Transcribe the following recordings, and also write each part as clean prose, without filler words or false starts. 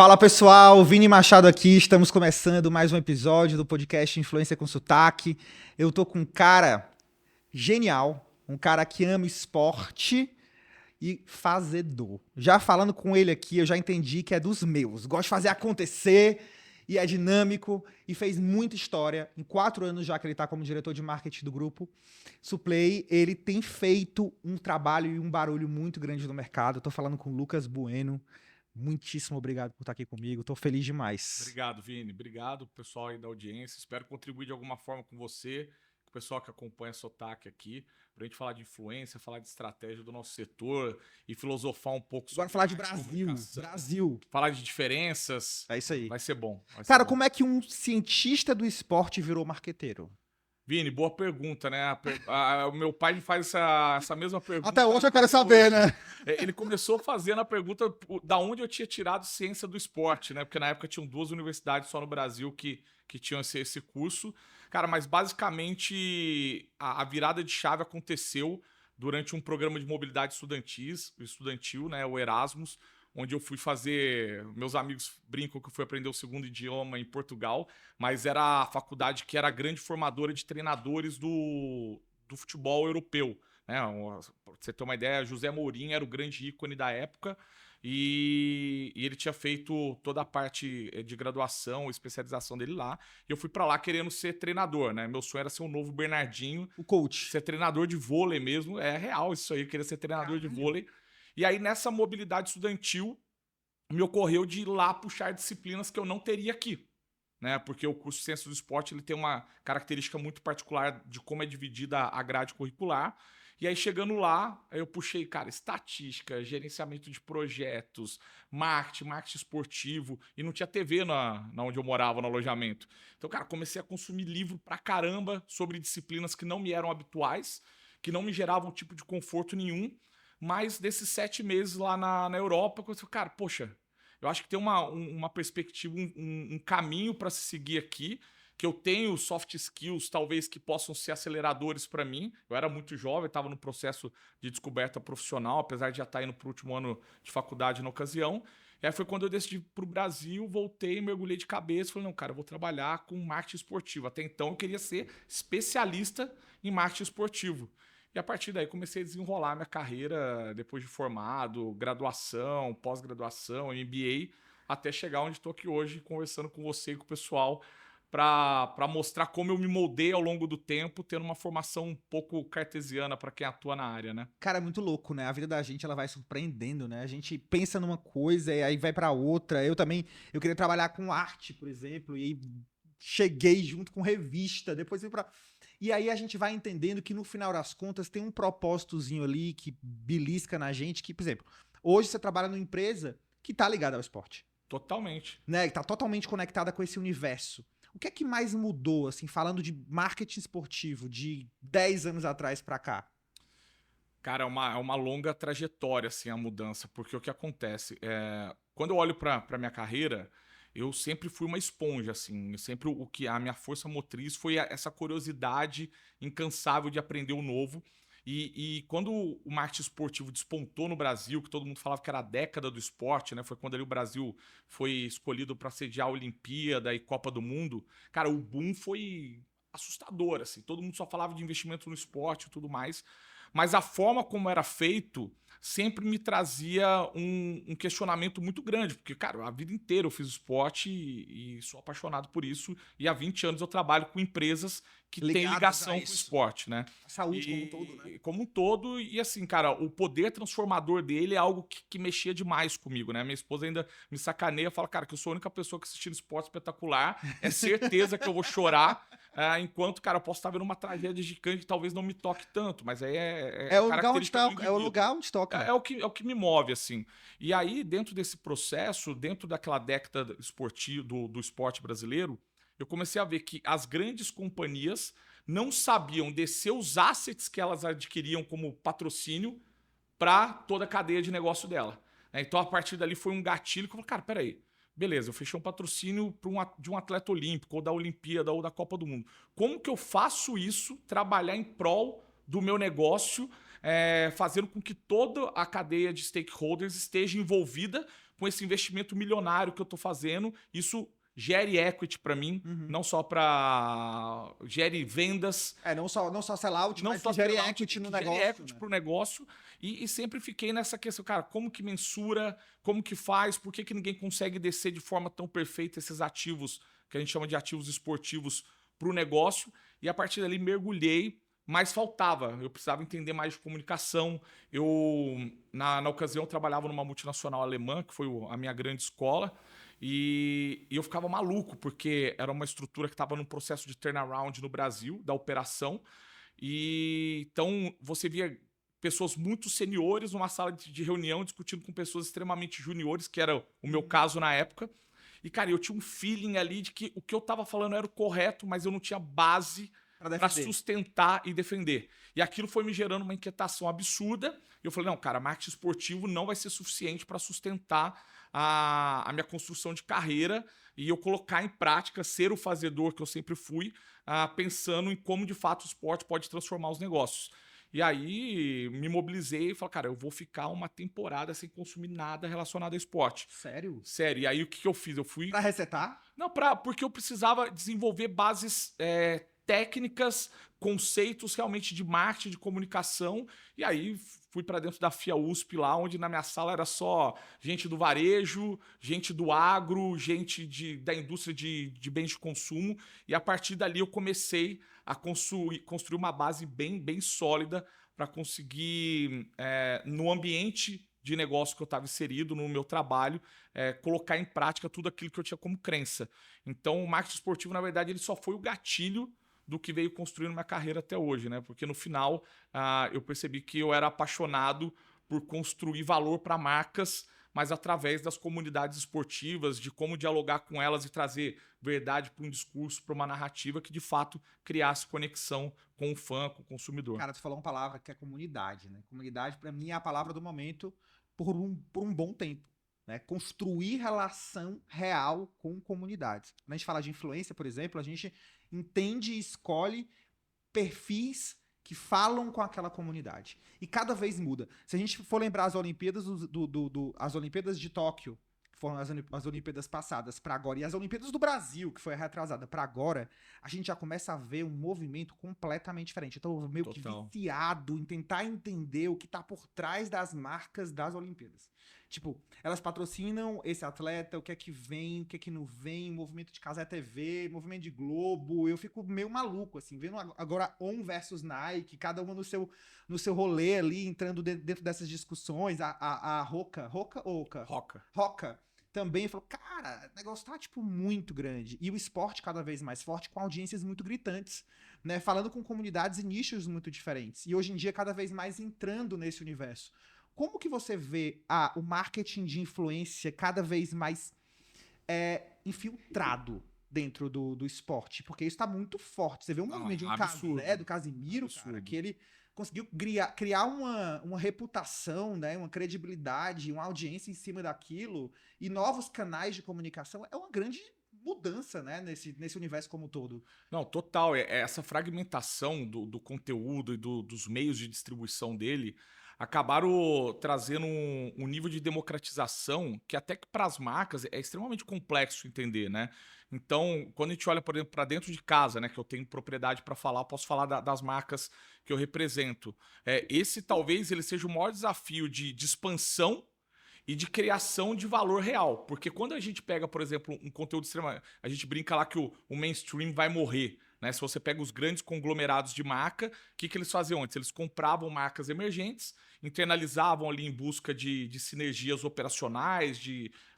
Fala pessoal, Vini Machado aqui, estamos começando mais um episódio do podcast Influência com Sotaque. Eu tô com um cara genial, um cara que ama esporte e fazedor. Já falando com ele aqui, eu já entendi que é dos meus, gosta de fazer acontecer e é dinâmico e fez muita história. Em 4 anos já que ele tá como diretor de marketing do grupo Suplay, ele tem feito um trabalho e um barulho muito grande no mercado. Eu tô falando com o Lucas Bueno. Muitíssimo obrigado por estar aqui comigo. Tô feliz demais. Obrigado, Vini. Obrigado, pessoal aí da audiência. Espero contribuir de alguma forma com você, com o pessoal que acompanha Sotaque aqui, pra gente falar de influência, falar de estratégia do nosso setor e filosofar um pouco Agora sobre falar de Brasil. falar de diferenças. É isso aí. Vai ser bom. Cara, como é que um cientista do esporte virou marqueteiro? Vini, boa pergunta, né? O meu pai me faz essa mesma pergunta. Até hoje eu quero saber, né? Ele começou fazendo a pergunta da onde eu tinha tirado ciência do esporte, né? Porque na época tinham 2 universidades só no Brasil que tinham esse curso. Cara, mas basicamente a virada de chave aconteceu durante um programa de mobilidade estudantil, né? O Erasmus, onde eu fui fazer. Meus amigos brincam que eu fui aprender o segundo idioma em Portugal, mas era a faculdade que era a grande formadora de treinadores do futebol europeu. Né? Pra você ter uma ideia, José Mourinho era o grande ícone da época e ele tinha feito toda a parte de graduação, especialização dele lá. E eu fui pra lá querendo ser treinador, né? Meu sonho era ser um novo Bernardinho. O coach. Ser treinador de vôlei mesmo. É real isso aí, eu queria ser treinador de vôlei. E aí, nessa mobilidade estudantil, me ocorreu de ir lá puxar disciplinas que eu não teria aqui. Né? Porque o curso de Ciências do Esporte ele tem uma característica muito particular de como é dividida a grade curricular. E aí, chegando lá, eu puxei, cara, estatística, gerenciamento de projetos, marketing esportivo, e não tinha TV na onde eu morava, no alojamento. Então, cara, comecei a consumir livro pra caramba sobre disciplinas que não me eram habituais, que não me geravam tipo de conforto nenhum. Mas desses 7 meses lá na Europa, eu falei, cara, poxa, eu acho que tem uma perspectiva, um caminho para se seguir aqui, que eu tenho soft skills, talvez, que possam ser aceleradores para mim. Eu era muito jovem, estava no processo de descoberta profissional, apesar de já estar indo para o último ano de faculdade na ocasião. E aí foi quando eu decidi ir para o Brasil, voltei, mergulhei de cabeça, falei, não, cara, eu vou trabalhar com marketing esportivo. Até então eu queria ser especialista em marketing esportivo. E a partir daí comecei a desenrolar minha carreira depois de formado, graduação, pós-graduação, MBA, até chegar onde estou aqui hoje, conversando com você e com o pessoal, para mostrar como eu me moldei ao longo do tempo, tendo uma formação um pouco cartesiana para quem atua na área, né? Cara, é muito louco, né? A vida da gente, ela vai surpreendendo, né? A gente pensa numa coisa e aí vai pra outra. Eu queria trabalhar com arte, por exemplo, e aí cheguei junto com revista, depois fui pra... E aí a gente vai entendendo que no final das contas tem um propósitozinho ali que belisca na gente, que, por exemplo, hoje você trabalha numa empresa que tá ligada ao esporte, Totalmente. né? Que tá totalmente conectada com esse universo. O que é que mais mudou, assim, falando de marketing esportivo de 10 anos atrás pra cá? Cara, é uma longa trajetória, assim, a mudança, porque o que acontece? Quando eu olho para minha carreira, eu sempre fui uma esponja, assim, sempre o que a minha força motriz foi essa curiosidade incansável de aprender o novo. E quando o marketing esportivo despontou no Brasil, que todo mundo falava que era a década do esporte, né? Foi quando ali o Brasil foi escolhido para sediar a Olimpíada e Copa do Mundo. Cara, o boom foi assustador, assim. Todo mundo só falava de investimento no esporte e tudo mais. Mas a forma como era feito sempre me trazia um questionamento muito grande, porque, cara, a vida inteira eu fiz esporte e sou apaixonado por isso, e há 20 anos eu trabalho com empresas que têm ligação com o esporte, né? A saúde como um todo, né? Como um todo, e assim, cara, o poder transformador dele é algo que mexia demais comigo, né? Minha esposa ainda me sacaneia, fala, cara, que eu sou a única pessoa que assistindo esporte espetacular, é certeza que eu vou chorar, enquanto, cara, eu posso estar vendo uma tragédia gigante que talvez não me toque tanto, mas aí É o lugar onde característica do é o indivíduo. lugar onde toca. É o que me move, assim. E aí, dentro desse processo, dentro daquela década esportiva, do esporte brasileiro, eu comecei a ver que as grandes companhias não sabiam descer os assets que elas adquiriam como patrocínio para toda a cadeia de negócio dela. Então, a partir dali, foi um gatilho que eu falei, cara, peraí, beleza, eu fechei um patrocínio de um atleta olímpico, ou da Olimpíada, ou da Copa do Mundo. Como que eu faço isso, trabalhar em prol do meu negócio, fazendo com que toda a cadeia de stakeholders esteja envolvida, com esse investimento milionário que eu tô fazendo, isso gere equity para mim, não só para gere vendas, Não só sellout, não mas só que gere sellout, equity no que gere negócio. equity Né? pro negócio. E sempre fiquei nessa questão, cara, como que mensura, como que faz, por que ninguém consegue descer de forma tão perfeita esses ativos, que a gente chama de ativos esportivos, pro negócio. E a partir dali mergulhei, mas faltava. Eu precisava entender mais de comunicação. Na ocasião, eu trabalhava numa multinacional alemã, que foi a minha grande escola, e eu ficava maluco, porque era uma estrutura que estava num processo de turnaround no Brasil, da operação. E então você via pessoas muito seniores numa sala de reunião discutindo com pessoas extremamente juniores, que era o meu caso na época. E, cara, eu tinha um feeling ali de que o que eu tava falando era o correto, mas eu não tinha base para sustentar e defender. E aquilo foi me gerando uma inquietação absurda. E eu falei, não, cara, marketing esportivo não vai ser suficiente para sustentar a minha construção de carreira e eu colocar em prática, ser o fazedor que eu sempre fui, pensando em como, de fato, o esporte pode transformar os negócios. E aí me mobilizei e falei, cara, eu vou ficar uma temporada sem consumir nada relacionado ao esporte. Sério? Sério. E aí o que eu fiz? Eu fui... Pra resetar? Não, porque eu precisava desenvolver bases técnicas, conceitos realmente de marketing, de comunicação. E aí fui para dentro da FIA USP lá, onde na minha sala era só gente do varejo, gente do agro, gente da indústria de bens de consumo. E a partir dali eu comecei a construir uma base bem sólida para conseguir, no ambiente de negócio que eu estava inserido, no meu trabalho, colocar em prática tudo aquilo que eu tinha como crença. Então, o marketing esportivo, na verdade, ele só foi o gatilho do que veio construindo minha carreira até hoje, né? Porque no final eu percebi que eu era apaixonado por construir valor para marcas, mas através das comunidades esportivas, de como dialogar com elas e trazer verdade para um discurso, para uma narrativa que de fato criasse conexão com o fã, com o consumidor. Cara, tu falou uma palavra que é comunidade, né? Comunidade, para mim, é a palavra do momento por um bom tempo. Né? Construir relação real com comunidades. Quando a gente fala de influência, por exemplo, a gente entende e escolhe perfis que falam com aquela comunidade. E cada vez muda. Se a gente for lembrar as Olimpíadas, as Olimpíadas de Tóquio, que foram as Olimpíadas passadas, para agora, e as Olimpíadas do Brasil, que foi retrasada, para agora, a gente já começa a ver um movimento completamente diferente. Então, meio que viciado em tentar entender o que está por trás das marcas das Olimpíadas. Tipo, elas patrocinam esse atleta, o que é que vem, o que é que não vem, movimento de Cazé TV, movimento de Globo, eu fico meio maluco, assim, vendo agora On versus Nike, cada uma no seu rolê ali, entrando dentro dessas discussões, a Roca também falou, cara, o negócio tá, tipo, muito grande, e o esporte cada vez mais forte, com audiências muito gritantes, né, falando com comunidades e nichos muito diferentes, e hoje em dia cada vez mais entrando nesse universo. Como que você vê o marketing de influência cada vez mais infiltrado dentro do esporte? Porque isso está muito forte. Você vê um movimento de um Cazé, do Casimiro, cara, que ele conseguiu criar uma reputação, né, uma credibilidade, uma audiência em cima daquilo, e novos canais de comunicação. É uma grande mudança, né, nesse universo como um todo. Não, total. Essa fragmentação do conteúdo e dos meios de distribuição dele acabaram trazendo um nível de democratização que até que para as marcas é extremamente complexo entender, né? Então, quando a gente olha, por exemplo, para dentro de casa, né, que eu tenho propriedade para falar, eu posso falar das marcas que eu represento. Esse talvez ele seja o maior desafio de expansão e de criação de valor real. Porque quando a gente pega, por exemplo, um conteúdo extremo, a gente brinca lá que o mainstream vai morrer. Né? Se você pega os grandes conglomerados de marca, o que eles faziam antes? Eles compravam marcas emergentes, internalizavam ali em busca de sinergias operacionais,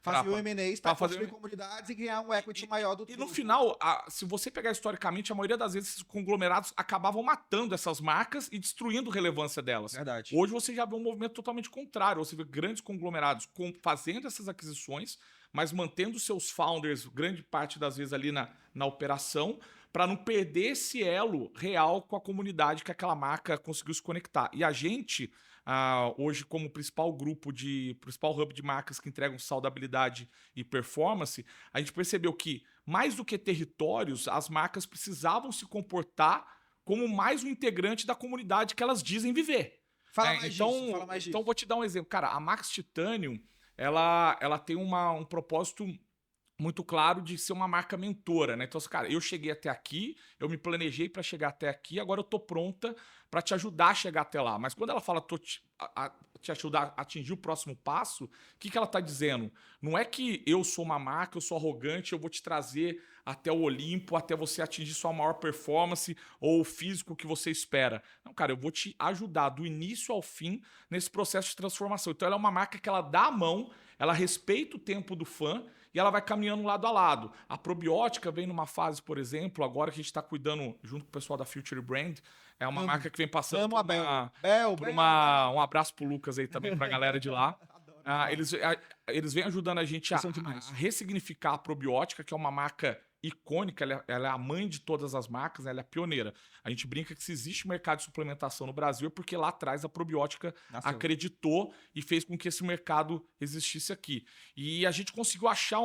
faziam M&As para construir comunidades e ganhar um equity maior do E no final, se você pegar historicamente, a maioria das vezes esses conglomerados acabavam matando essas marcas e destruindo a relevância delas. Verdade. Hoje você já vê um movimento totalmente contrário. Você vê grandes conglomerados fazendo essas aquisições, mas mantendo seus founders, grande parte das vezes ali na operação, para não perder esse elo real com a comunidade que aquela marca conseguiu se conectar. E a gente, hoje, como principal hub de marcas que entregam saudabilidade e performance, a gente percebeu que, mais do que territórios, as marcas precisavam se comportar como mais um integrante da comunidade que elas dizem viver. Fala mais disso. Então, vou te dar um exemplo. Cara, a Max Titanium, ela tem um propósito muito claro de ser uma marca mentora, né? Então, assim, cara, eu cheguei até aqui, eu me planejei para chegar até aqui, agora eu tô pronta para te ajudar a chegar até lá. Mas quando ela fala te ajudar a atingir o próximo passo, o que que ela tá dizendo? Não é que eu sou uma marca, eu sou arrogante, eu vou te trazer até o Olimpo, até você atingir sua maior performance ou o físico que você espera. Não, cara, eu vou te ajudar do início ao fim nesse processo de transformação. Então, ela é uma marca que ela dá a mão, ela respeita o tempo do fã e ela vai caminhando lado a lado. A probiótica vem numa fase, por exemplo, agora que a gente está cuidando junto com o pessoal da Future Brand, é uma marca que vem passando Amo a Bel. um abraço pro Lucas aí também, pra galera de lá. Adoro. Eles vêm ajudando a gente Vocês são demais. a ressignificar a probiótica, que é uma marca icônica, ela é a mãe de todas as marcas, né? Ela é a pioneira. A gente brinca que se existe mercado de suplementação no Brasil é porque lá atrás a probiótica Nasceu. acreditou e fez com que esse mercado existisse aqui. E a gente conseguiu achar,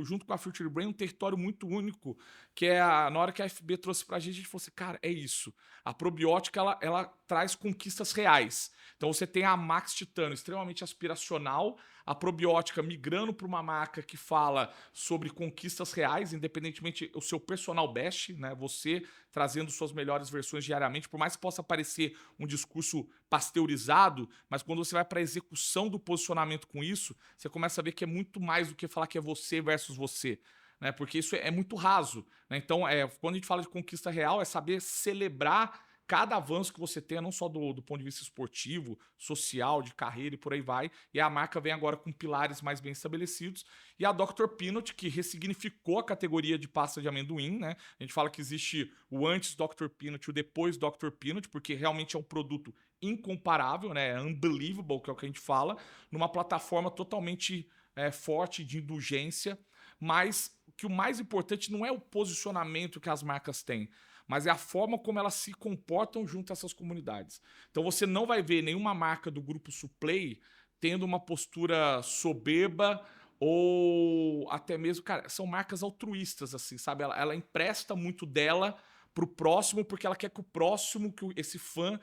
junto com a Future Brain, um território muito único, que é na hora que a FB trouxe pra gente falou assim, cara, é isso. A probiótica, ela traz conquistas reais. Então você tem a Max Titano, extremamente aspiracional, a probiótica migrando para uma marca que fala sobre conquistas reais, independentemente o seu personal best, né? Você trazendo suas melhores versões diariamente, por mais que possa parecer um discurso pasteurizado, mas quando você vai para a execução do posicionamento com isso, você começa a ver que é muito mais do que falar que é você versus você. Né, porque isso é muito raso. Né? Então, quando a gente fala de conquista real, é saber celebrar cada avanço que você tenha, não só do ponto de vista esportivo, social, de carreira e por aí vai. E a marca vem agora com pilares mais bem estabelecidos. E a Dr. Peanut, que ressignificou a categoria de pasta de amendoim, né? A gente fala que existe o antes Dr. Peanut e o depois Dr. Peanut, porque realmente é um produto incomparável, né? É unbelievable, que é o que a gente fala, numa plataforma totalmente forte de indulgência, mas que o mais importante não é o posicionamento que as marcas têm, mas é a forma como elas se comportam junto a essas comunidades. Então você não vai ver nenhuma marca do grupo Suplay tendo uma postura soberba ou até mesmo, cara, são marcas altruístas, assim, sabe? Ela empresta muito dela pro próximo porque ela quer que o próximo, esse fã,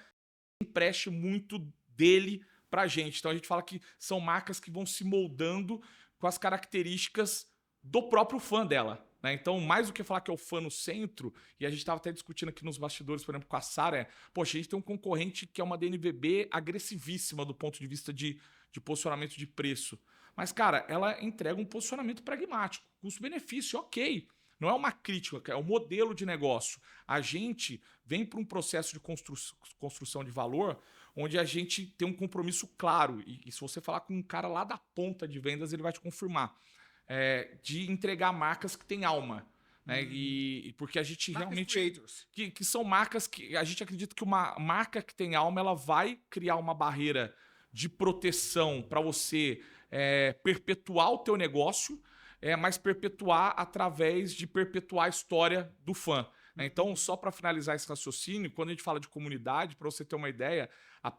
empreste muito dele pra gente. Então a gente fala que são marcas que vão se moldando com as características do próprio fã dela. Né? Então, mais do que falar que é o fã no centro, e a gente estava até discutindo aqui nos bastidores, por exemplo, com a Sara, poxa, a gente tem um concorrente que é uma DNVB agressivíssima do ponto de vista de posicionamento de preço. Mas, cara, ela entrega um posicionamento pragmático, custo-benefício, ok. Não é uma crítica, é um modelo de negócio. A gente vem para um processo de construção de valor onde a gente tem um compromisso claro. E se você falar com um cara lá da ponta de vendas, ele vai te confirmar. De entregar marcas que têm alma. Né? E porque a gente Marcas realmente... Que são marcas que a gente acredita que uma marca que tem alma, ela vai criar uma barreira de proteção para você perpetuar o teu negócio, mas perpetuar através de perpetuar a história do fã. Né? Então, só para finalizar esse raciocínio, quando a gente fala de comunidade, para você ter uma ideia, o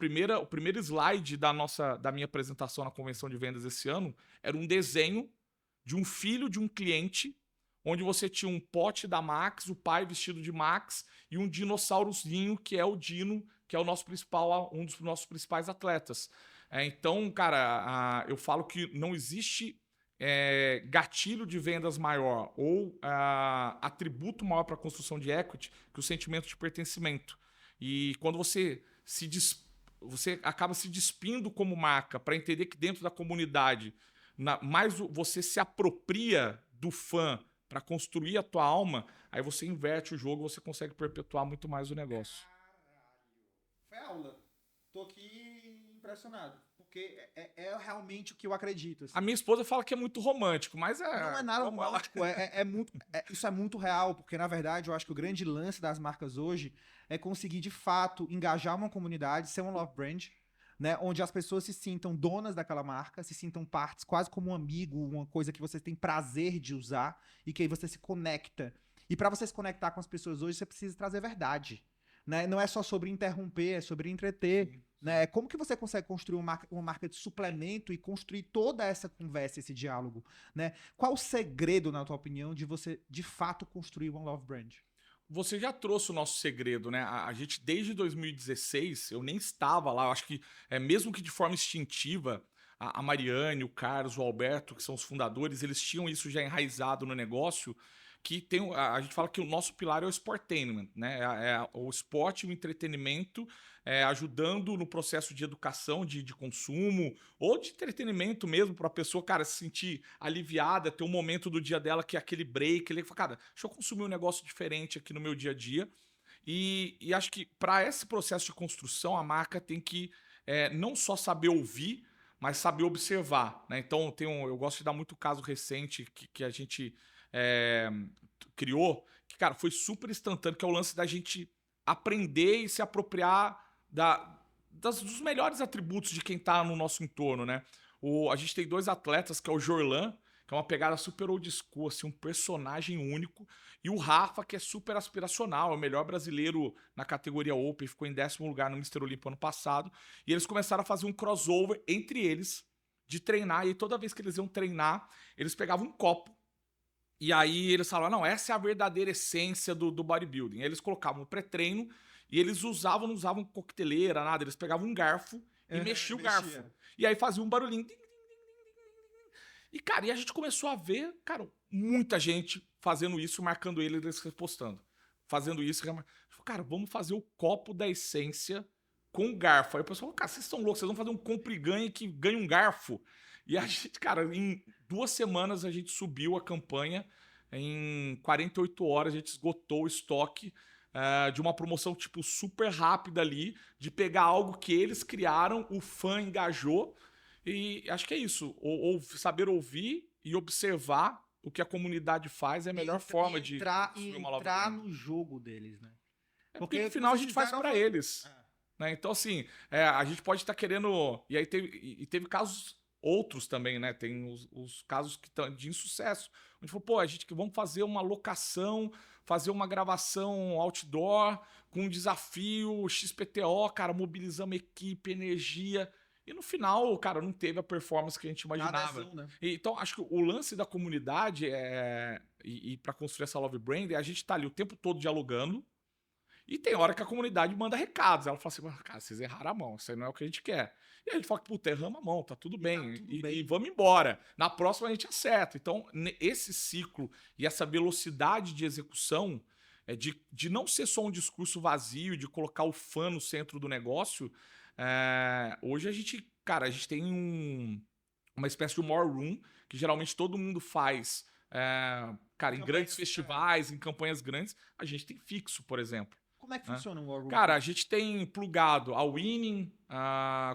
primeiro slide da minha apresentação na convenção de vendas esse ano era um desenho de um filho de um cliente, onde você tinha um pote da Max, o pai vestido de Max, e um dinossaurozinho, que é o Dino, que é um dos nossos principais atletas. Então, cara, eu falo que não existe gatilho de vendas maior ou atributo maior para a construção de equity que o sentimento de pertencimento. E quando você acaba se despindo como marca para entender que dentro da comunidade mais você se apropria do fã para construir a tua alma, aí você inverte o jogo, você consegue perpetuar muito mais o negócio. Caralho. Foi aula. Tô aqui impressionado. Porque é realmente o que eu acredito. Assim. A minha esposa fala que é muito romântico, mas não é nada romântico. Isso é muito real, porque na verdade eu acho que o grande lance das marcas hoje é conseguir de fato engajar uma comunidade, ser um love brand, né, onde as pessoas se sintam donas daquela marca, se sintam partes, quase como um amigo, uma coisa que você tem prazer de usar e que aí você se conecta. E para você se conectar com as pessoas hoje, você precisa trazer verdade. Né? Não é só sobre interromper, é sobre entreter. Sim. Né? Como que você consegue construir uma marca de suplemento e construir toda essa conversa, esse diálogo? Né? Qual o segredo, na tua opinião, de você, de fato, construir um love brand? Você já trouxe o nosso segredo, né? A gente, desde 2016, eu nem estava lá, eu acho que, mesmo que de forma instintiva, a Mariane, o Carlos, o Alberto, que são os fundadores, eles tinham isso já enraizado no negócio, que tem, a gente fala que o nosso pilar é o sportainment, né? O esporte e o entretenimento, ajudando no processo de educação, de consumo, ou de entretenimento mesmo, para a pessoa, cara, se sentir aliviada, ter um momento do dia dela que é aquele break, ele fala, cara, deixa eu consumir um negócio diferente aqui no meu dia a dia. E acho que para esse processo de construção, a marca tem que não só saber ouvir, mas saber observar, né? Então, eu gosto de dar muito caso recente que a gente é, criou, que, cara, foi super instantâneo, que é o lance da gente aprender e se apropriar dos melhores atributos de quem está no nosso entorno, né? A gente tem 2 atletas, que é o Jorlan, que é uma pegada super old school, assim, um personagem único, e o Rafa, que é super aspiracional, é o melhor brasileiro na categoria Open, ficou em 10º lugar no Mr. Olympia ano passado, e eles começaram a fazer um crossover entre eles, de treinar, e toda vez que eles iam treinar, eles pegavam um copo, e aí eles falavam, não, essa é a verdadeira essência do bodybuilding. Aí eles colocavam o pré-treino, e eles não usavam coqueteleira, nada, eles pegavam um garfo e mexiam o garfo. E aí faziam um barulhinho. E, cara, a gente começou a ver, cara, muita gente fazendo isso, marcando eles repostando. Fazendo isso. Cara, vamos fazer o copo da essência com garfo. Aí o pessoal falou, cara, vocês estão loucos, vocês vão fazer um compra e ganha que ganha um garfo. E a gente, cara, em 2 semanas a gente subiu a campanha. Em 48 horas a gente esgotou o estoque de uma promoção, tipo, super rápida ali, de pegar algo que eles criaram, o fã engajou. E acho que é isso. Saber ouvir e observar o que a comunidade faz é a melhor forma de construir uma Love entrar Brand. no jogo deles, né? Porque no final a gente faz para eles. Né? Então, assim, a gente pode estar querendo. E aí teve casos outros também, né? Tem os casos que estão de insucesso. A gente falou, pô, vamos fazer uma locação, fazer uma gravação outdoor com um desafio XPTO, cara, mobilizamos equipe, energia. E no final, cara, não teve a performance que a gente imaginava. Ação, né? Então, acho que o lance da comunidade e para construir essa Love Brand é a gente tá ali o tempo todo dialogando. E tem hora que a comunidade manda recados. Ela fala assim, cara, vocês erraram a mão, isso aí não é o que a gente quer. E a gente fala, puta, erramos a mão, tá tudo bem. E vamos embora. Na próxima a gente acerta. Então, esse ciclo e essa velocidade de execução, de não ser só um discurso vazio, de colocar o fã no centro do negócio, hoje a gente tem uma espécie de war room, que geralmente todo mundo faz, cara, em grandes festivais, em campanhas grandes. A gente tem fixo, por exemplo. Como é que funciona um War Room? Cara, a gente tem plugado a Winning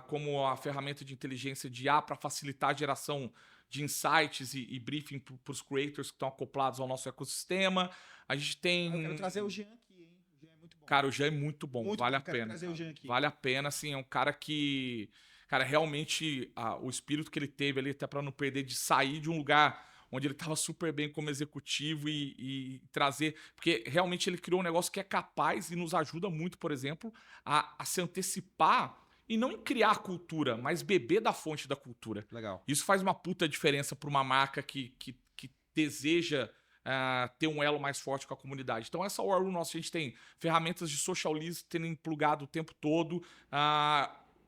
como a ferramenta de inteligência de IA para facilitar a geração de insights e briefing para os creators que estão acoplados ao nosso ecossistema. A gente tem... Eu quero trazer o Jean aqui, hein? O Jean é muito bom. Cara, o Jean é muito bom, vale a pena. Trazer o Jean aqui. Vale a pena, assim, é um cara que... Cara, realmente, o espírito que ele teve ali, até para não perder, de sair de um lugar onde ele estava super bem como executivo e trazer... Porque realmente ele criou um negócio que é capaz e nos ajuda muito, por exemplo, a se antecipar e não em criar cultura, mas beber da fonte da cultura. Legal. Isso faz uma puta diferença para uma marca que deseja ter um elo mais forte com a comunidade. Então essa War Room nossa, a gente tem ferramentas de social listening plugado o tempo todo,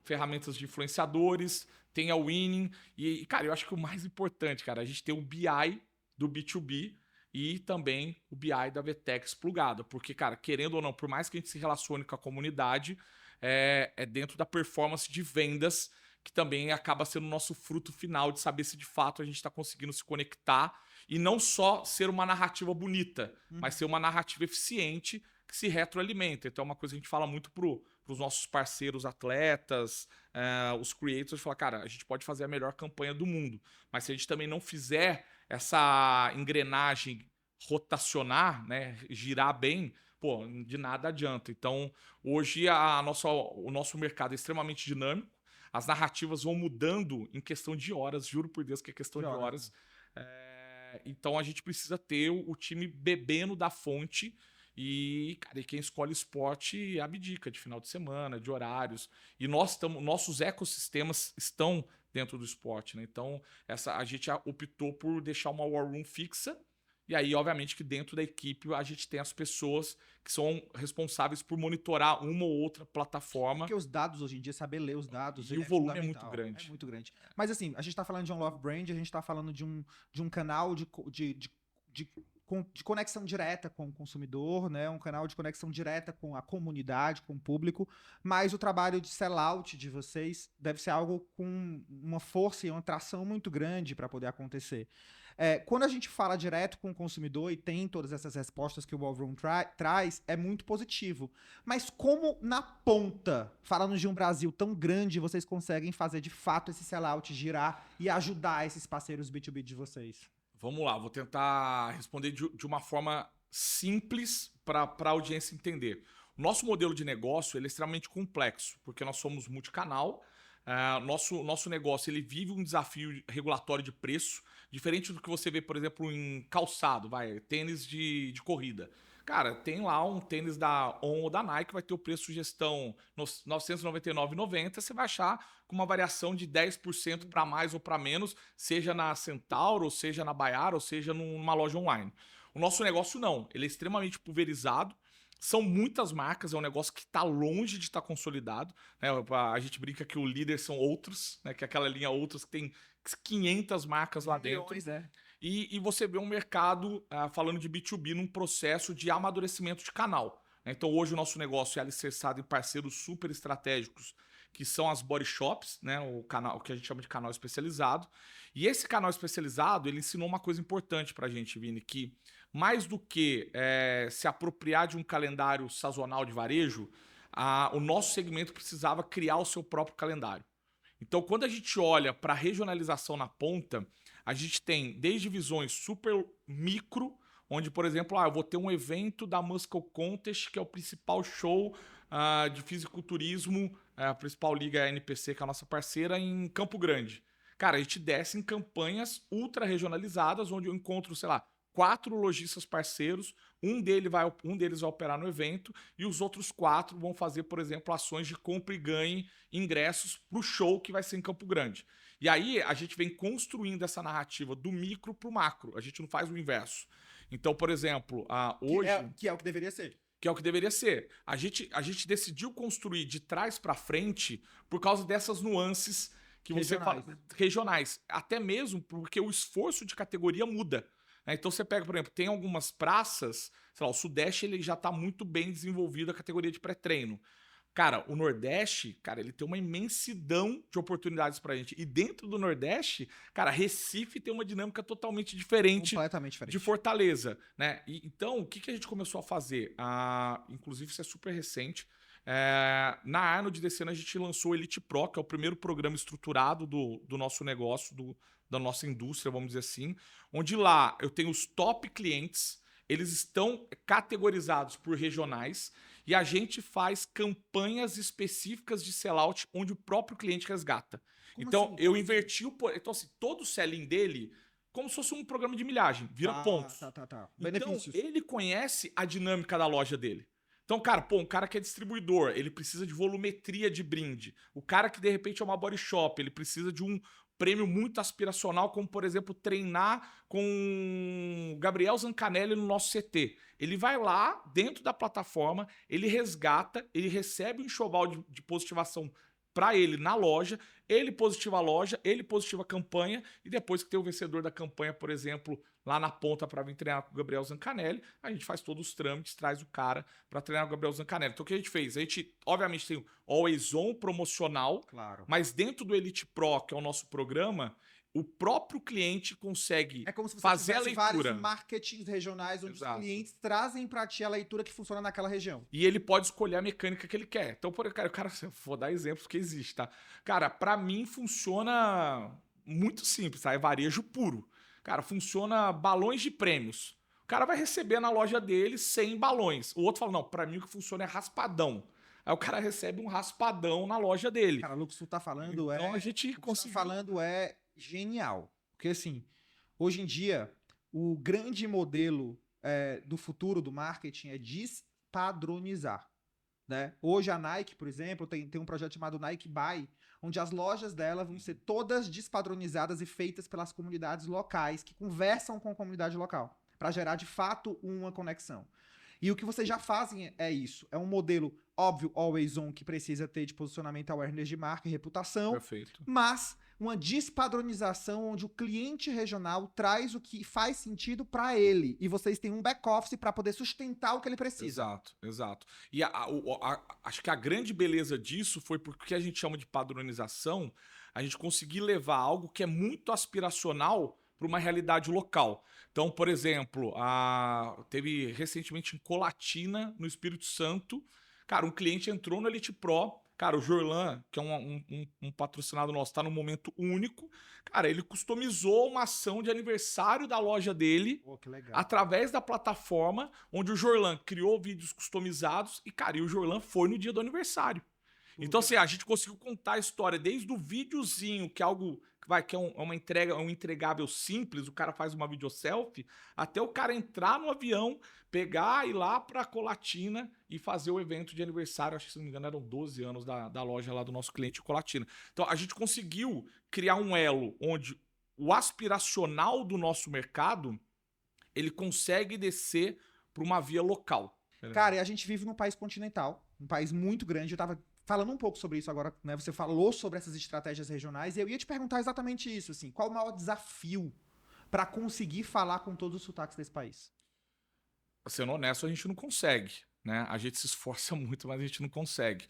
ferramentas de influenciadores, tem a Winning, e, cara, eu acho que o mais importante, cara, a gente tem o BI do B2B e também o BI da Vtex plugado, porque, cara, querendo ou não, por mais que a gente se relacione com a comunidade, é dentro da performance de vendas, que também acaba sendo o nosso fruto final de saber se de fato a gente está conseguindo se conectar e não só ser uma narrativa bonita, mas ser uma narrativa eficiente que se retroalimenta. Então é uma coisa que a gente fala muito para os nossos parceiros atletas, os creators, falar, cara, a gente pode fazer a melhor campanha do mundo, mas se a gente também não fizer essa engrenagem rotacionar, né, girar bem, pô, de nada adianta. Então, hoje o nosso mercado é extremamente dinâmico, as narrativas vão mudando em questão de horas, juro por Deus que é questão de horas. Então a gente precisa ter o time bebendo da fonte e, cara, quem escolhe esporte abdica de final de semana, de horários. E nossos ecossistemas estão dentro do esporte, né? Então a gente optou por deixar uma War Room fixa E aí, obviamente, que dentro da equipe a gente tem as pessoas que são responsáveis por monitorar uma ou outra plataforma. Porque os dados hoje em dia, saber ler os dados, E o volume é muito grande. É muito grande. Mas assim, a gente tá falando de um Love Brand, a gente tá falando de um canal de conexão direta com o consumidor, né? Um canal de conexão direta com a comunidade, com o público, mas o trabalho de sellout de vocês deve ser algo com uma força e uma tração muito grande para poder acontecer. Quando a gente fala direto com o consumidor e tem todas essas respostas que o Ballroom traz, é muito positivo. Mas como na ponta, falando de um Brasil tão grande, vocês conseguem fazer de fato esse sellout girar e ajudar esses parceiros B2B de vocês? Vamos lá, vou tentar responder de uma forma simples para a audiência entender. O nosso modelo de negócio ele é extremamente complexo, porque nós somos multicanal. Nosso negócio ele vive um desafio regulatório de preço, diferente do que você vê, por exemplo, em calçado, tênis de corrida. Cara, tem lá um tênis da On ou da Nike, vai ter o preço de sugestão R$ 999,90, você vai achar com uma variação de 10% para mais ou para menos, seja na Centauro, ou seja na Baiara, ou seja numa loja online. O nosso negócio não, ele é extremamente pulverizado, são muitas marcas, é um negócio que está longe de estar consolidado. Né? A gente brinca que o líder são outros, né? Que é aquela linha outros que tem 500 marcas lá dentro. E você vê um mercado, falando de B2B, num processo de amadurecimento de canal. Então hoje o nosso negócio é alicerçado em parceiros super estratégicos, que são as body shops, né? O que a gente chama de canal especializado. E esse canal especializado, ele ensinou uma coisa importante pra gente, Vini, que mais do que se apropriar de um calendário sazonal de varejo, o nosso segmento precisava criar o seu próprio calendário. Então, quando a gente olha para a regionalização na ponta, a gente tem desde visões super micro, onde, por exemplo, eu vou ter um evento da Muscle Contest, que é o principal show de fisiculturismo, a principal liga é a NPC, que é a nossa parceira, em Campo Grande. Cara, a gente desce em campanhas ultra regionalizadas, onde eu encontro, sei lá, 4 lojistas parceiros, um deles vai operar no evento e os outros 4 vão fazer, por exemplo, ações de compra e ganhe ingressos para o show que vai ser em Campo Grande. E aí a gente vem construindo essa narrativa do micro para o macro, a gente não faz o inverso. Então, por exemplo, hoje... Que é o que deveria ser. Que é o que deveria ser. A gente decidiu construir de trás para frente por causa dessas nuances que você fala, regionais. Até mesmo porque o esforço de categoria muda. Então você pega, por exemplo, tem algumas praças, sei lá, o Sudeste ele já está muito bem desenvolvido a categoria de pré-treino. Cara, o Nordeste, cara, ele tem uma imensidão de oportunidades pra gente. E dentro do Nordeste, cara, Recife tem uma dinâmica totalmente diferente, completamente diferente de Fortaleza, né? Então, o que a gente começou a fazer? Inclusive, isso é super recente. Na Arnold desse ano, a gente lançou o Elite Pro, que é o primeiro programa estruturado do nosso negócio, da nossa indústria, vamos dizer assim, onde lá eu tenho os top clientes, eles estão categorizados por regionais e a gente faz campanhas específicas de sellout onde o próprio cliente resgata. Então, assim? Eu inverti o... Então, assim, todo o selling dele, como se fosse um programa de milhagem, vira pontos. Tá. Então, ele conhece a dinâmica da loja dele. Então, cara, um cara que é distribuidor, ele precisa de volumetria de brinde. O cara que, de repente, é uma body shop, ele precisa de um prêmio muito aspiracional, como, por exemplo, treinar com Gabriel Zancanelli no nosso CT. Ele vai lá, dentro da plataforma, ele resgata, ele recebe um enxoval de positivação para ele na loja, ele positiva a loja, ele positiva a campanha, e depois que tem o vencedor da campanha, por exemplo, lá na ponta para vir treinar com o Gabriel Zancanelli, a gente faz todos os trâmites, traz o cara para treinar com o Gabriel Zancanelli. Então o que a gente fez? A gente, obviamente, tem o Always On promocional, claro, mas dentro do Elite Pro, que é o nosso programa, o próprio cliente consegue como se você fazer a leitura. Vários marketings regionais onde os clientes trazem para ti a leitura que funciona naquela região. E ele pode escolher a mecânica que ele quer. Então, o cara, vou dar exemplos que existe, tá? Cara, para mim funciona muito simples, tá? É varejo puro. Cara, funciona balões de prêmios. O cara vai receber na loja dele 100 balões. O outro fala, não, para mim o que funciona é raspadão. Aí o cara recebe um raspadão na loja dele. Cara, o Lucas, tu tá falando então, a gente conseguiu... tá falando é genial. Porque, assim, hoje em dia, o grande modelo do futuro do marketing é despadronizar. Né? Hoje a Nike, por exemplo, tem um projeto chamado Nike Buy, onde as lojas dela vão ser todas despadronizadas e feitas pelas comunidades locais, que conversam com a comunidade local. para gerar de fato uma conexão. E o que vocês já fazem é isso. É um modelo óbvio, always on, que precisa ter de posicionamento, awareness de marca e reputação, Perfeito. mas uma despadronização onde o cliente regional traz o que faz sentido para ele e vocês têm um back-office para poder sustentar o que ele precisa. Exato, exato. E acho que a grande beleza disso foi porque a gente chama de padronização, a gente conseguir levar algo que é muito aspiracional para uma realidade local. Então, por exemplo, teve recentemente em Colatina, no Espírito Santo, cara, um cliente entrou no Elite Pro. Cara, o Jorlan, que é um patrocinado nosso, tá num momento único. Cara, ele customizou uma ação de aniversário da loja dele Pô, que legal. através da plataforma, onde o Jorlan criou vídeos customizados e, cara, e o Jorlan foi no dia do aniversário. Então, assim, a gente conseguiu contar a história desde o videozinho, que é algo que é uma entrega, um entregável simples, o cara faz uma videoselfie, até o cara entrar no avião, pegar, ir lá pra Colatina e fazer o evento de aniversário. Acho que, se não me engano, eram 12 anos da loja lá do nosso cliente Colatina. Então, a gente conseguiu criar um elo onde o aspiracional do nosso mercado, ele consegue descer para uma via local. Cara, e a gente vive num país continental, um país muito grande. Eu tava falando um pouco sobre isso agora, né? Você falou sobre essas estratégias regionais e eu ia te perguntar exatamente isso, assim, qual o maior desafio para conseguir falar com todos os sotaques desse país? Sendo honesto, a gente não consegue, né? A gente se esforça muito, mas a gente não consegue.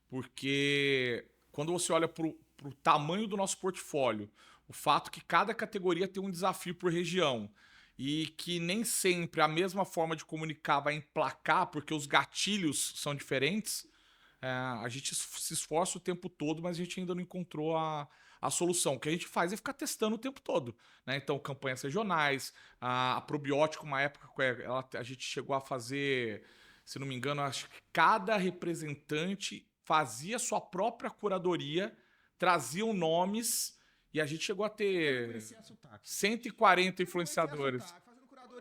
Porque quando você olha pro tamanho do nosso portfólio, o fato que cada categoria tem um desafio por região e que nem sempre a mesma forma de comunicar vai emplacar, porque os gatilhos são diferentes, a gente se esforça o tempo todo, mas a gente ainda não encontrou a solução. O que a gente faz é ficar testando o tempo todo, né? Então, campanhas regionais, a Probiótico, uma época, a gente chegou a fazer, se não me engano, acho que cada representante fazia sua própria curadoria, traziam nomes, e a gente chegou a ter 140 influenciadores.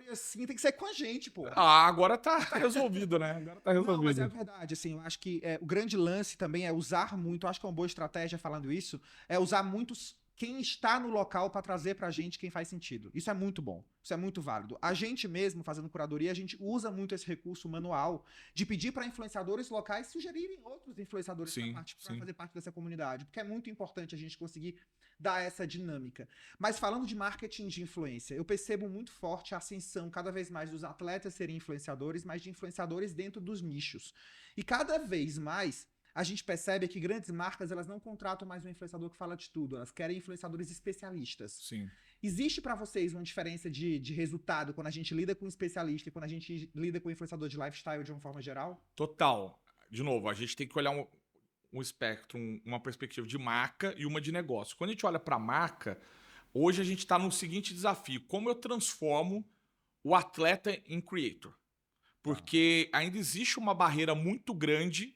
Assim, tem que ser com a gente, pô. Agora tá resolvido, né? Agora tá resolvido. Não, mas é verdade, assim, eu acho que o grande lance também é usar muito, eu acho que é uma boa estratégia falando isso, é usar muito quem está no local para trazer pra gente quem faz sentido. Isso é muito bom, isso é muito válido. A gente mesmo, fazendo curadoria, a gente usa muito esse recurso manual de pedir para influenciadores locais sugerirem outros influenciadores para fazer parte dessa comunidade, porque é muito importante a gente conseguir dar essa dinâmica. Mas falando de marketing de influência, eu percebo muito forte a ascensão cada vez mais dos atletas serem influenciadores, mas de influenciadores dentro dos nichos. E cada vez mais a gente percebe que grandes marcas, elas não contratam mais um influenciador que fala de tudo, elas querem influenciadores especialistas. Sim. Existe para vocês uma diferença de resultado quando a gente lida com um especialista e quando a gente lida com um influenciador de lifestyle de uma forma geral? Total. De novo, a gente tem que olhar um espectro, uma perspectiva de marca e uma de negócio. Quando a gente olha para a marca, hoje a gente está no seguinte desafio: como eu transformo o atleta em creator? Porque ainda existe uma barreira muito grande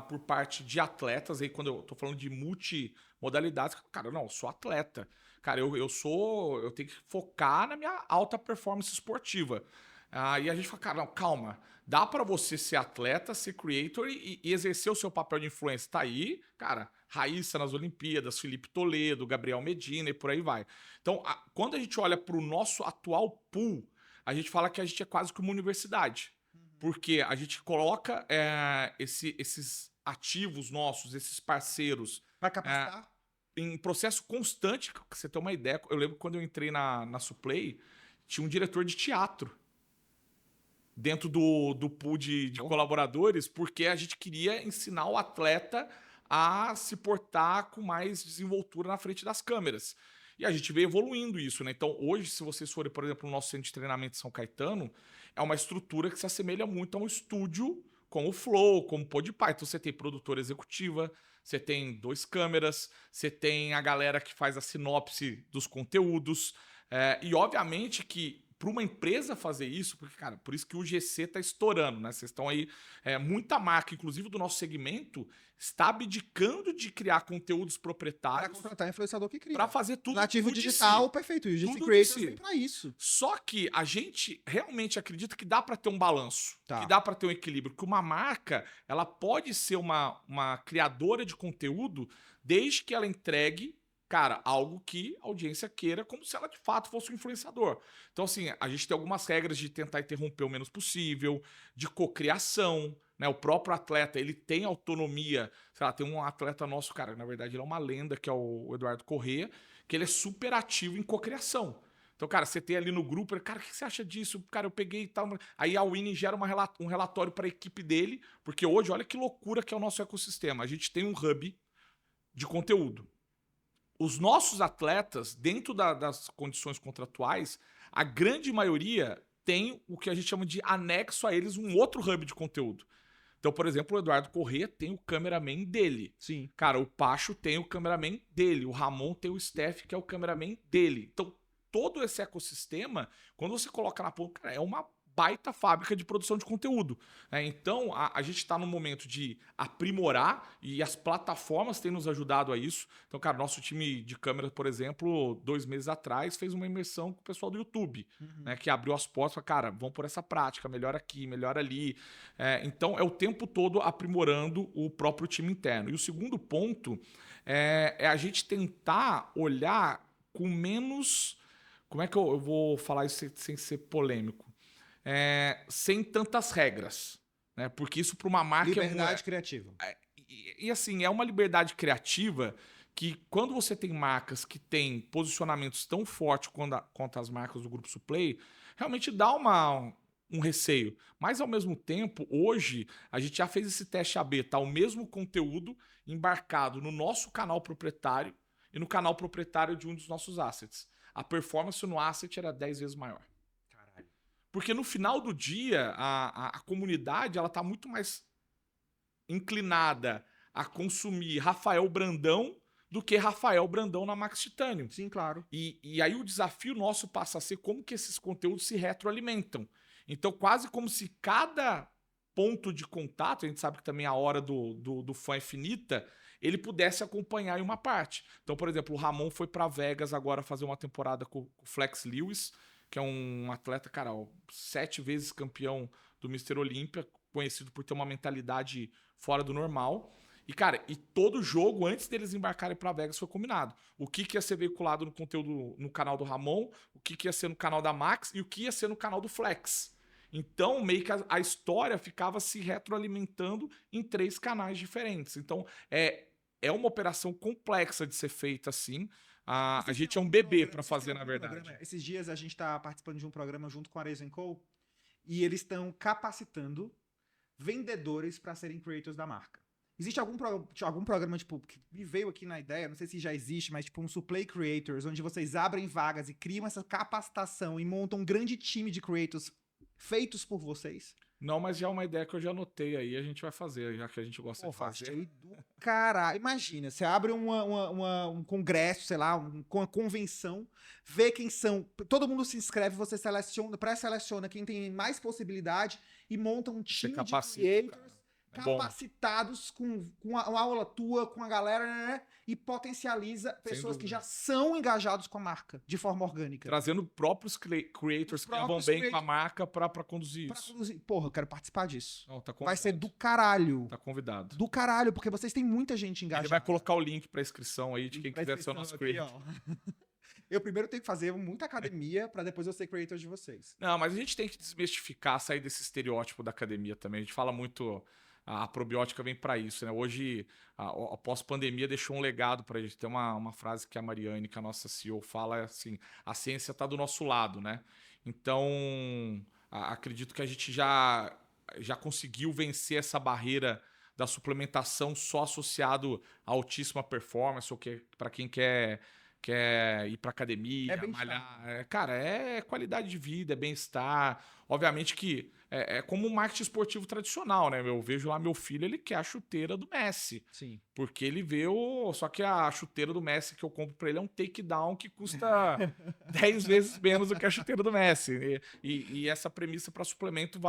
por parte de atletas. Aí, quando eu tô falando de multimodalidades, cara, não, eu sou atleta. Cara, eu tenho que focar na minha alta performance esportiva. E a gente fala, cara, não, calma. Dá para você ser atleta, ser creator e exercer o seu papel de influência. Tá aí, cara, Raíssa nas Olimpíadas, Felipe Toledo, Gabriel Medina e por aí vai. Então, quando a gente olha para o nosso atual pool, a gente fala que a gente é quase que uma universidade. Porque a gente coloca esses ativos nossos, esses parceiros, para capacitar em processo constante. Pra você ter uma ideia, eu lembro quando eu entrei na Suplay, tinha um diretor de teatro dentro do pool de colaboradores, porque a gente queria ensinar o atleta a se portar com mais desenvoltura na frente das câmeras. E a gente veio evoluindo isso, né? Então, hoje, se vocês forem, por exemplo, no nosso centro de treinamento de São Caetano, é uma estrutura que se assemelha muito a um estúdio como o Flow, como o Podpah. Então, você tem produtora executiva, você tem 2 câmeras, você tem a galera que faz a sinopse dos conteúdos. E, obviamente, que para uma empresa fazer isso, porque, cara, por isso que o GC tá estourando, né? Vocês estão aí, muita marca, inclusive do nosso segmento, está abdicando de criar conteúdos proprietários. Para contratar influenciador que cria. Para fazer tudo. Nativo digital, si. Perfeito. E o GC Creators vem para isso. Só que a gente realmente acredita que dá para ter um balanço, tá. Que dá para ter um equilíbrio, que uma marca, ela pode ser uma criadora de conteúdo desde que ela entregue cara, algo que a audiência queira, como se ela de fato fosse um influenciador. Então, assim, a gente tem algumas regras de tentar interromper o menos possível, de cocriação, né? O próprio atleta, ele tem autonomia. Sei lá, tem um atleta nosso, cara, na verdade ele é uma lenda, que é o Eduardo Corrêa, que ele é super ativo em cocriação. Então, cara, você tem ali no grupo, ele, cara, o que você acha disso? Cara, eu peguei e tal. Aí a Winning gera um relatório para a equipe dele, porque hoje, olha que loucura que é o nosso ecossistema. A gente tem um hub de conteúdo. Os nossos atletas, dentro das condições contratuais, a grande maioria tem o que a gente chama de anexo a eles um outro hub de conteúdo. Então, por exemplo, o Eduardo Corrêa tem o cameraman dele. Sim. Cara, o Pacho tem o cameraman dele. O Ramon tem o Steph, que é o cameraman dele. Então, todo esse ecossistema, quando você coloca na ponta, cara, é uma baita fábrica de produção de conteúdo. Então, a gente está no momento de aprimorar e as plataformas têm nos ajudado a isso. Então, cara, nosso time de câmera, por exemplo, 2 meses atrás, fez uma imersão com o pessoal do YouTube, né, que abriu as portas para, cara, vamos por essa prática, melhor aqui, melhor ali. Então, é o tempo todo aprimorando o próprio time interno. E o segundo ponto é a gente tentar olhar com menos... Como é que eu vou falar isso sem ser polêmico? Sem tantas regras, né? Porque isso para uma marca liberdade criativa. E assim, é uma liberdade criativa que quando você tem marcas que têm posicionamentos tão fortes quanto as marcas do Grupo Suplay, realmente dá um receio. Mas ao mesmo tempo, hoje, a gente já fez esse teste AB, tá? O mesmo conteúdo embarcado no nosso canal proprietário e no canal proprietário de um dos nossos assets. A performance no asset era 10 vezes maior. Porque no final do dia, a comunidade ela tá muito mais inclinada a consumir Rafael Brandão do que Rafael Brandão na Max Titânio. Sim, claro. E aí o desafio nosso passa a ser como que esses conteúdos se retroalimentam. Então, quase como se cada ponto de contato, a gente sabe que também a hora do fã é finita, ele pudesse acompanhar em uma parte. Então, por exemplo, o Ramon foi para Vegas agora fazer uma temporada com o Flex Lewis, que é um atleta, cara, 7 vezes campeão do Mr. Olímpia, conhecido por ter uma mentalidade fora do normal. E, cara, todo jogo, antes deles embarcarem para Vegas, foi combinado. O que ia ser veiculado no conteúdo no canal do Ramon, o que ia ser no canal da Max e o que ia ser no canal do Flex. Então, meio que a história ficava se retroalimentando em 3 canais diferentes. Então, é uma operação complexa de ser feita assim. A gente é um bebê para fazer, na verdade. Esses dias a gente está participando de um programa junto com a Arezzo & Co. E eles estão capacitando vendedores para serem creators da marca. Existe algum programa, tipo, que me veio aqui na ideia, não sei se já existe, mas tipo um Suplay Creators, onde vocês abrem vagas e criam essa capacitação e montam um grande time de creators feitos por vocês? Não, mas já é uma ideia que eu já anotei aí, a gente vai fazer, já que a gente gosta de fazer. Achei do caralho. Imagina, você abre um congresso, sei lá, uma convenção, vê quem são, todo mundo se inscreve, você seleciona, pré-seleciona quem tem mais possibilidade e monta um time de creators capacitados com uma aula tua, com a galera, né? E potencializa pessoas que já são engajados com a marca de forma orgânica. Trazendo próprios creators que vão bem com a marca pra conduzir isso. Porra, eu quero participar disso. Não, tá vai ser do caralho. Tá convidado. Do caralho, porque vocês têm muita gente engajada. Ele vai colocar o link pra inscrição aí de quem quiser ser o nosso creator. Eu primeiro tenho que fazer muita academia pra depois eu ser creator de vocês. Não, mas a gente tem que desmistificar, sair desse estereótipo da academia também. A gente fala muito... A probiótica vem para isso, né? Hoje, a pós-pandemia deixou um legado para a gente. Tem uma frase que a Mariane, que a nossa CEO, fala assim: a ciência está do nosso lado, né? Então, acredito que a gente já conseguiu vencer essa barreira da suplementação só associado a altíssima performance, ou que para quem quer ir para academia, malhar. Cara, é qualidade de vida, é bem-estar. Obviamente que é como um marketing esportivo tradicional, né? Eu vejo lá meu filho, ele quer a chuteira do Messi. Sim. Porque ele vê Só que a chuteira do Messi que eu compro pra ele é um takedown que custa 10 vezes menos do que a chuteira do Messi. E essa premissa para suplemento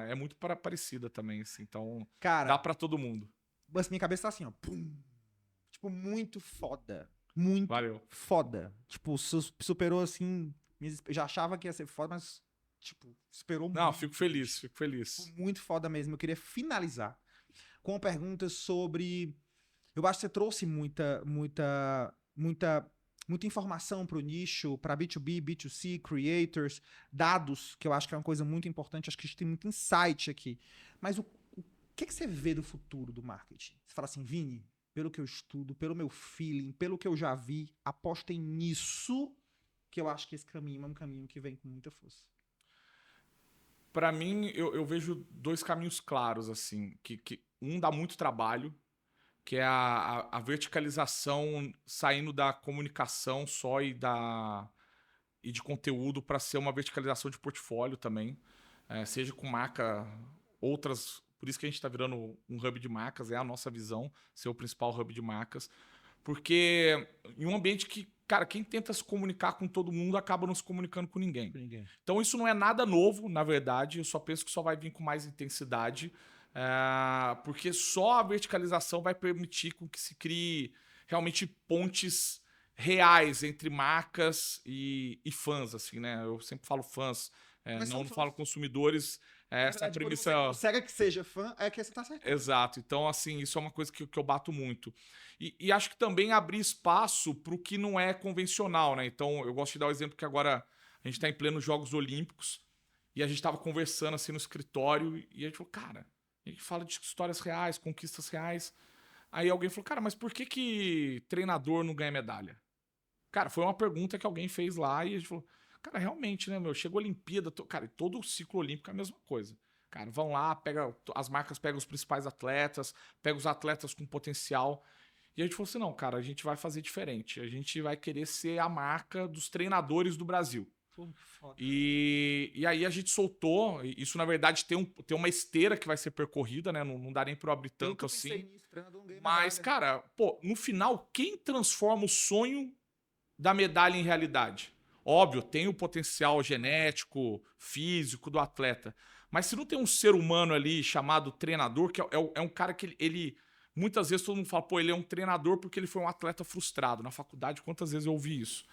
é muito parecida também, assim. Então, cara, dá pra todo mundo. Mas minha cabeça tá assim, ó. Pum. Tipo, muito foda. Muito foda. Tipo, superou assim. Eu já achava que ia ser foda, mas, tipo, superou muito. Não, fico feliz. Muito foda mesmo. Eu queria finalizar com uma pergunta sobre. Eu acho que você trouxe muita muita informação para o nicho, para B2B, B2C, creators, dados, que eu acho que é uma coisa muito importante. Acho que a gente tem muito insight aqui. Mas o que você vê do futuro do marketing? Você fala assim, Vini, pelo que eu estudo, pelo meu feeling, pelo que eu já vi, apostem nisso, que eu acho que esse caminho é um caminho que vem com muita força. Para mim, eu vejo dois caminhos claros, assim, que um dá muito trabalho, que é a verticalização saindo da comunicação só e de conteúdo para ser uma verticalização de portfólio também, seja com marca, outras. Por isso que a gente está virando um hub de marcas, é a nossa visão, ser o principal hub de marcas. Porque em um ambiente que, cara, quem tenta se comunicar com todo mundo acaba não se comunicando com ninguém. Então isso não é nada novo, na verdade. Eu só penso que só vai vir com mais intensidade. Porque só a verticalização vai permitir com que se crie realmente pontes reais entre marcas e fãs, assim, né? Eu sempre falo fãs, não falo consumidores. Essa é a premissa. Quando você consegue que seja fã, é que você tá certo. Exato. Então, assim, isso é uma coisa que eu bato muito. E acho que também abrir espaço para o que não é convencional, né? Então, eu gosto de dar o exemplo que agora a gente está em plenos Jogos Olímpicos e a gente estava conversando assim no escritório e a gente falou, cara, a gente fala de histórias reais, conquistas reais. Aí alguém falou, cara, mas por que treinador não ganha medalha? Cara, foi uma pergunta que alguém fez lá e a gente falou, cara, realmente, né, meu? Chegou a Olimpíada, cara, e todo o ciclo olímpico é a mesma coisa. Cara, vão lá, as marcas pegam os principais atletas, pegam os atletas com potencial. E a gente falou assim, não, cara, a gente vai fazer diferente. A gente vai querer ser a marca dos treinadores do Brasil. E aí a gente soltou, isso na verdade tem uma esteira que vai ser percorrida, né? Não dá nem pra eu abrir tanto assim. Mas, cara, pô, no final, quem transforma o sonho da medalha em realidade? Óbvio, tem o potencial genético, físico do atleta. Mas se não tem um ser humano ali chamado treinador, que é um cara que ele muitas vezes todo mundo fala, pô, ele é um treinador porque ele foi um atleta frustrado. Na faculdade, quantas vezes eu ouvi isso?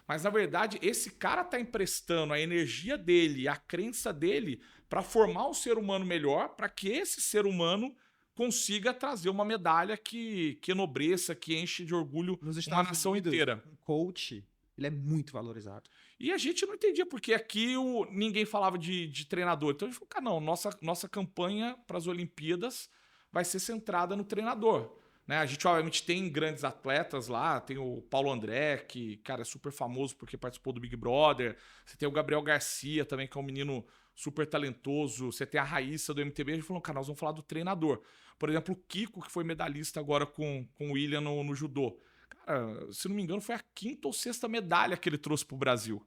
Mas, na verdade, esse cara tá emprestando a energia dele, a crença dele para formar um ser humano melhor, para que esse ser humano consiga trazer uma medalha que enobreça, que enche de orgulho uma nação inteira. Um coach, ele é muito valorizado. E a gente não entendia, porque aqui ninguém falava de treinador. Então a gente falou, cara, não, nossa campanha para as Olimpíadas vai ser centrada no treinador. Né? A gente, obviamente, tem grandes atletas lá, tem o Paulo André, que, cara, é super famoso porque participou do Big Brother. Você tem o Gabriel Garcia também, que é um menino super talentoso. Você tem a Raíssa do MTB. A gente falou, cara, nós vamos falar do treinador. Por exemplo, o Kiko, que foi medalhista agora com o William no judô. Cara, se não me engano, foi a 5ª ou 6ª medalha que ele trouxe pro Brasil.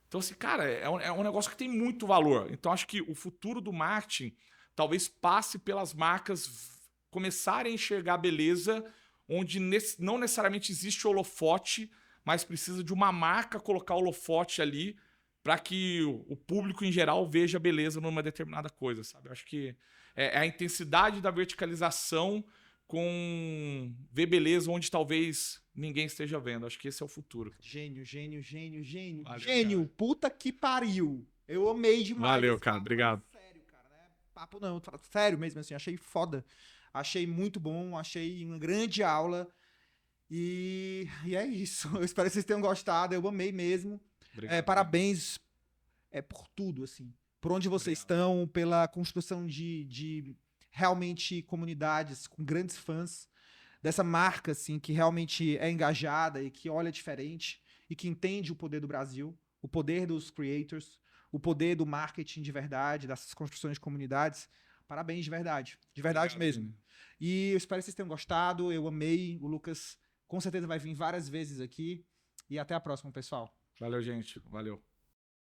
Então, assim, cara, é um negócio que tem muito valor. Então, acho que o futuro do marketing talvez passe pelas marcas começarem a enxergar a beleza onde não necessariamente existe holofote, mas precisa de uma marca colocar o holofote ali para que o público em geral veja beleza numa determinada coisa, sabe? Eu acho que é a intensidade da verticalização com ver beleza onde talvez ninguém esteja vendo. Acho que esse é o futuro. Gênio. Valeu, Gênio, cara. puta que pariu. Eu amei demais. Valeu, cara. Obrigado. Sério, cara, né? Papo não, sério mesmo, assim, achei foda. Achei muito bom, achei uma grande aula. E é isso. Eu espero que vocês tenham gostado. Eu amei mesmo. Parabéns por tudo, assim. Por onde vocês estão, pela construção de realmente comunidades com grandes fãs. Dessa marca, assim, que realmente é engajada e que olha diferente e que entende o poder do Brasil, o poder dos creators, o poder do marketing de verdade, dessas construções de comunidades. Parabéns de verdade mesmo. Sim. E eu espero que vocês tenham gostado, eu amei. O Lucas com certeza vai vir várias vezes aqui. E até a próxima, pessoal. Valeu, gente. Valeu.